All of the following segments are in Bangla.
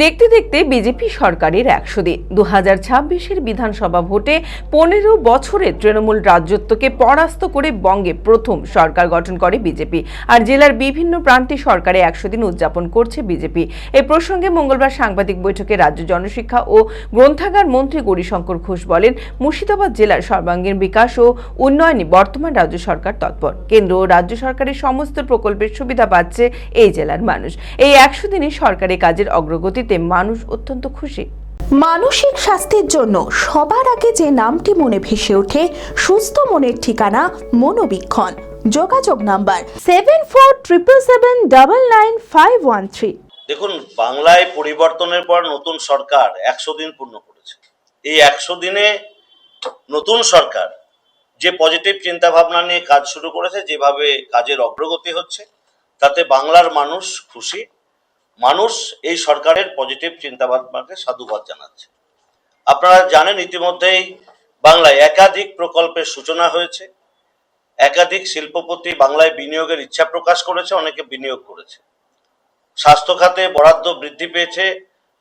দেখতে দেখতে বিজেপি সরকারের ১০০ দিন ২০২৬-এর বিধানসভা ভোটে ১৫ বছরে তৃণমূল রাজত্বকে পরাস্ত করে বঙ্গে প্রথম সরকার গঠন করে বিজেপি। আর জেলার বিভিন্ন প্রান্তে সরকারে ১০০ দিন উদযাপন করছে বিজেপি। এই প্রসঙ্গে মঙ্গলবার সাংবাদিক বৈঠকে রাজ্য জনশিক্ষা ও গ্রন্থাগার মন্ত্রী গৌরীশঙ্কর ঘোষ বলেন, মুর্শিদাবাদ জেলার সর্বাঙ্গীন বিকাশ ও উন্নয়নে বর্তমান রাজ্য সরকার তৎপর। কেন্দ্র ও রাজ্য সরকারের সমস্ত প্রকল্পের সুবিধা পাচ্ছে এই জেলার মানুষ। এই ১০০ দিনে সরকারি কাজের অগ্রগতি মানুষ অত্যন্ত খুশি। মানসিক স্বাস্থ্যের জন্য সবার আগে যে নামটি মনে ভেসে ওঠে, সুস্থ মনের ঠিকানা মনোবীক্ষণ। যোগাযোগ নাম্বার 7477799513। দেখুন, বাংলায় পরিবর্তনের পর নতুন সরকার ১০০ দিন পূর্ণ করেছে। এই ১০০ দিনে নতুন সরকার যে পজিটিভ চিন্তা ভাবনা নিয়ে কাজ শুরু করেছে, যেভাবে কাজের অগ্রগতি হচ্ছে, তাতে বাংলার মানুষ খুশি। মানুষ এই সরকারের পজিটিভ চিন্তাভাবনাকে সাধুবাদ জানাচ্ছে। আপনারা জানেন, ইতিমধ্যেই বাংলায় একাধিক প্রকল্পের সূচনা হয়েছে, একাধিক শিল্পপতি বাংলায় বিনিয়োগের ইচ্ছা প্রকাশ করেছে, অনেকে বিনিয়োগ করেছে। স্বাস্থ্য খাতে বরাদ্দ বৃদ্ধি পেয়েছে,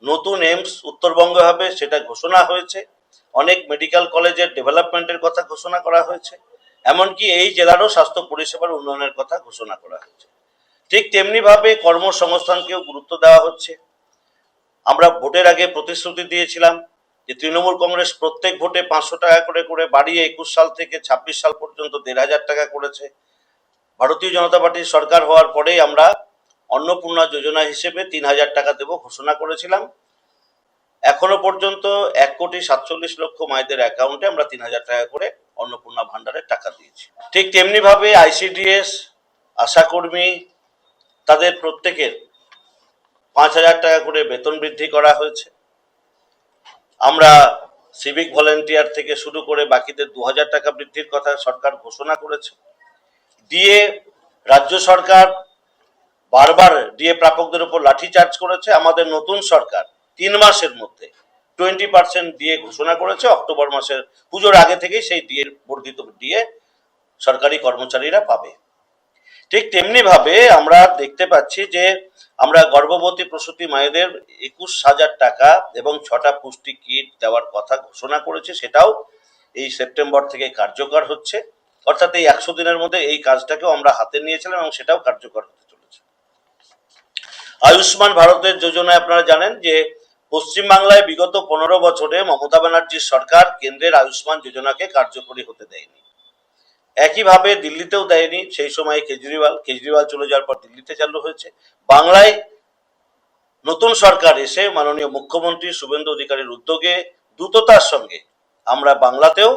নতুন এইমস উত্তরবঙ্গে হবে সেটা ঘোষণা হয়েছে, অনেক মেডিকেল কলেজের ডেভেলপমেন্টের কথা ঘোষণা করা হয়েছে, এমনকি এই জেলারও স্বাস্থ্য পরিষেবার উন্নয়নের কথা ঘোষণা করা হয়েছে। ঠিক তেমনি ভাবে কর্মসংস্থানকেও গুরুত্ব দেওয়া হচ্ছে। আমরা ভোটের আগে প্রতিশ্রুতি দিয়েছিলাম যে তৃণমূল কংগ্রেস প্রত্যেক ভোটে ৫০০ টাকা করে করে বাড়িয়ে ২১ সাল থেকে ২৬ সাল পর্যন্ত ১৫০০ টাকা করেছে। ভারতীয় জনতা পার্টির সরকার হওয়ার পরেই আমরা অন্নপূর্ণা যোজনা হিসেবে ৩০০০ টাকা দেব ঘোষণা করেছিলাম। এখনো পর্যন্ত ১,৪৭,০০,০০০ মায়েদের অ্যাকাউন্টে আমরা ৩০০০ টাকা করে অন্নপূর্ণা ভান্ডারের টাকা দিয়েছি। ঠিক তেমনি ভাবে আইসিডিএস, আশাকর্মী, তাদের প্রত্যেকের ৫,০০০ টাকা করে বেতন বৃদ্ধি করা হয়েছে। আমরা সিভিক ভলেন্টিয়ার থেকে শুরু করে বাকিদের ২,০০০ টাকা বৃদ্ধির কথা সরকার ঘোষণা করেছে। ডিএ রাজ্য সরকার বারবার ডিএ প্রাপকদের উপর লাঠিচার্জ করেছে। আমাদের নতুন সরকার ৩ মাসের মধ্যে 20% ডিএ ঘোষণা করেছে। অক্টোবর মাসের পুজোর আগে থেকেই সেই বর্ধিত ডিএ সরকারি কর্মচারীরা পাবে। ঠিক তেমনি ভাবে আমরা দেখতে পাচ্ছি যে আমরা গর্ভবতী প্রসূতি মায়েদের ২১,০০০ টাকা এবং ৬টা পুষ্টি কিট দেওয়ার কথা ঘোষণা করেছে, সেটাও এই সেপ্টেম্বর থেকে কার্যকর হচ্ছে। অর্থাৎ এই ১০০ দিনের মধ্যে এই কাজটাকেও আমরা হাতে নিয়েছিলাম এবং সেটাও কার্যকর হতে চলেছে। আয়ুষ্মান ভারতের যোজনায় আপনারা জানেন যে পশ্চিমবাংলায় বিগত ১৫ বছরে মমতা ব্যানার্জির সরকার কেন্দ্রের আয়ুষ্মান যোজনাকে কার্যকরী হতে দেয়নি। একইভাবে দিল্লিতেও দেয়নি। সেই সময় কেজরিওয়াল চলে যাওয়ার পর দিল্লিতে চালু হয়েছে। বাংলায় নতুন সরকার এসে মাননীয় মুখ্যমন্ত্রী শুভেন্দু অধিকারীর উদ্যোগে দ্রুততার সঙ্গে আমরা বাংলাতেও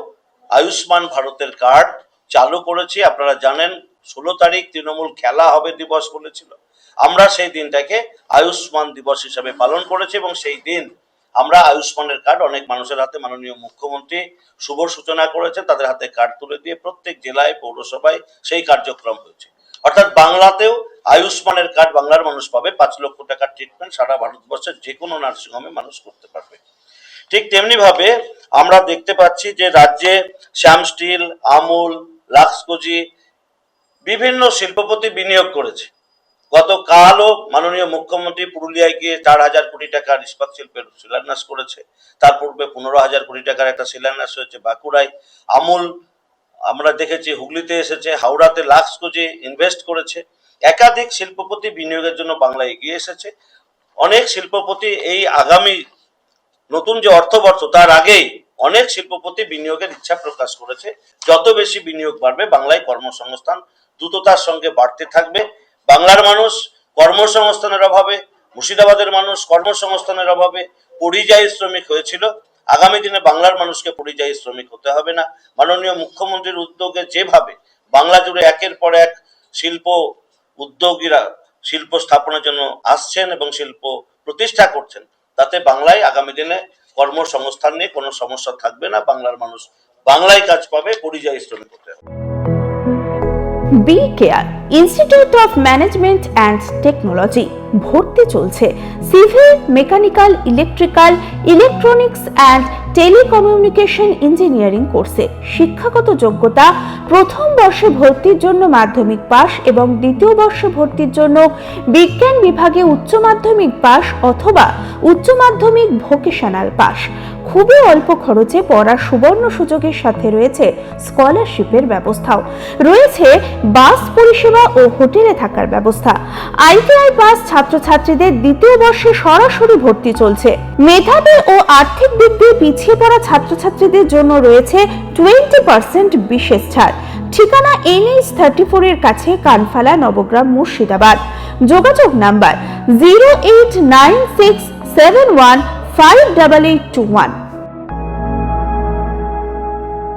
আয়ুষ্মান ভারতের কার্ড চালু করেছি। আপনারা জানেন ১৬ তারিখ তৃণমূল খেলা হবে দিবস বলেছিল। আমরা সেই দিনটাকে আয়ুষ্মান দিবস হিসাবে পালন করেছি এবং সেই দিন আমরা আয়ুষ্মানের কার্ড অনেক মানুষের হাতে মাননীয় মুখ্যমন্ত্রী শুভ সূচনা করেছেন, তাদের হাতে কার্ড তুলে দিয়ে প্রত্যেক জেলায় পৌরসভায় সেই কার্যক্রম হয়েছে। অর্থাৎ বাংলাতেও আয়ুষ্মানের কার্ড বাংলার মানুষ পাবে। ৫ লক্ষ টাকার ট্রিটমেন্ট সারা ভারতবর্ষের যে কোনো নার্সিংহোমে মানুষ করতে পারবে। ঠিক তেমনি ভাবে আমরা দেখতে পাচ্ছি যে রাজ্যে শ্যাম স্টিল, আমুল, লাক্সকোজি বিভিন্ন শিল্পপতি বিনিয়োগ করেছে। গতকালও মাননীয় মুখ্যমন্ত্রী পুরুলিয়ায় গিয়ে ৪,০০০ কোটি টাকার ইস্পাত শিল্পের শিলান্যাস করেছে। তার পূর্বে ১৫,০০০ কোটি টাকার একটা শিলান্যাস হয়েছে বাঁকুড়ায়। আমুল আমরা দেখেছি হুগলিতে এসেছে, হাওড়াতে লাক্সকোজি ইনভেস্ট করেছে। একাধিক শিল্পপতি বিনিয়োগের জন্য বাংলায় এগিয়ে এসেছে। অনেক শিল্পপতি এই আগামী নতুন যে অর্থবর্ষ তার আগেই অনেক শিল্পপতি বিনিয়োগের ইচ্ছা প্রকাশ করেছে। যত বেশি বিনিয়োগ বাড়বে বাংলায় কর্মসংস্থান দ্রুততার সঙ্গে বাড়তে থাকবে। বাংলার মানুষ কর্মসংস্থানের অভাবে, মুর্শিদাবাদের মানুষ কর্মসংস্থানের অভাবে পরিযায়ী শ্রমিক হয়েছিল। আগামী দিনে বাংলার মানুষকে পরিযায়ী শ্রমিক হতে হবে না। মাননীয় মুখ্যমন্ত্রীর উদ্যোগে যেভাবে বাংলা জুড়ে একের পর এক শিল্প উদ্যোগীরা শিল্প স্থাপনের জন্য আসছেন এবং শিল্প প্রতিষ্ঠা করছেন, তাতে বাংলায় আগামী দিনে কর্মসংস্থান নিয়ে কোনো সমস্যা থাকবে না। বাংলার মানুষ বাংলায় কাজ পাবে, পরিযায়ী শ্রমিক হতে হবে। Be care institute of management and technology. ভর্তি চলছে civil, mechanical, electrical, electronics and telecommunication engineering কোর্সে। শিক্ষাগত যোগ্যতা: প্রথম বর্ষে ভর্তির জন্য মাধ্যমিক পাস এবং দ্বিতীয় বর্ষে ভর্তির জন্য বিজ্ঞান বিভাগে উচ্চ মাধ্যমিক পাস অথবা উচ্চ মাধ্যমিক ভোকেশনাল পাস। খুবই অল্প খরচে পড়ার সুবর্ণ সুযোগের সাথে রয়েছে স্কলারশিপের ব্যবস্থাও। রয়েছে বাস পরিষেবা ও হোটেলে থাকার ব্যবস্থা। আইটিআই পাস ছাত্রছাত্রীদের দ্বিতীয় বর্ষে সরাসরি ভর্তি চলছে। মেধাবী ও আর্থিক দিক দিয়ে পিছিয়ে পড়া ছাত্রছাত্রীদের জন্য রয়েছে 20% বিশেষ ছাড়। ঠিকানা NH34 এর কাছে, কানফালা, নবগ্রাম, মুর্শিদাবাদ। যোগাযোগ নাম্বার 08967158821।